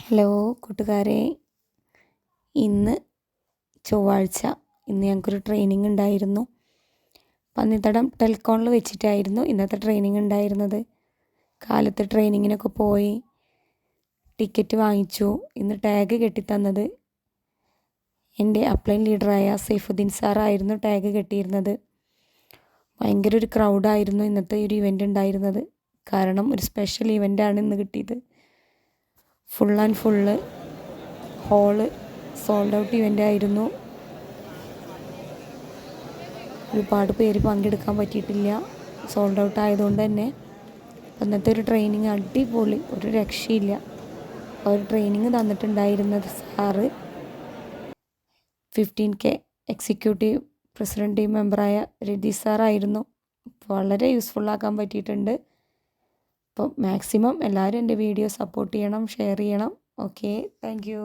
Hello കൂട്ടുകാരെ, ഇന്ന് ചൊവ്വാഴ്ച. ഇന്ന് ഞങ്ങൾക്കൊരു ട്രെയിനിങ് ഉണ്ടായിരുന്നു. പന്നിത്തടം ടെലികോണിൽ വെച്ചിട്ടായിരുന്നു ഇന്നത്തെ ട്രെയിനിങ് ഉണ്ടായിരുന്നത്. കാലത്ത് ട്രെയിനിങ്ങിനൊക്കെ പോയി ടിക്കറ്റ് വാങ്ങിച്ചു. ഇന്ന് ടാഗ് കെട്ടിത്തന്നത് എൻ്റെ അപ്ലൈൻ ലീഡറായ സൈഫുദ്ദീൻ സാറായിരുന്നു ടാഗ് കെട്ടിയിരുന്നത്. ഭയങ്കര ഒരു ക്രൗഡായിരുന്നു ഇന്നത്തെ ഒരു ഇവൻ്റ് ഉണ്ടായിരുന്നത്. കാരണം ഒരു സ്പെഷ്യൽ ഇവൻ്റാണ് ഇന്ന് കിട്ടിയത്. Full and full whole sold out event ആയിരുന്നു. ഒരുപാട് പേര് പങ്കെടുക്കാൻ പറ്റിയിട്ടില്ല, സോൾഡ് ഔട്ട് ആയതുകൊണ്ട് തന്നെ. അന്നത്തെ ഒരു ട്രെയിനിങ് അടിപൊളി, ഒരു രക്ഷയില്ല. ഒരു ട്രെയിനിങ് തന്നിട്ടുണ്ടായിരുന്നത് sir 15K executive president team മെമ്പറായ രതി സാറായിരുന്നു. വളരെ യൂസ്ഫുള്ളാക്കാൻ പറ്റിയിട്ടുണ്ട്. അപ്പോൾ മാക്സിമം എല്ലാവരും എൻ്റെ വീഡിയോ സപ്പോർട്ട് ചെയ്യണം, ഷെയർ ചെയ്യണം. Okay, thank U.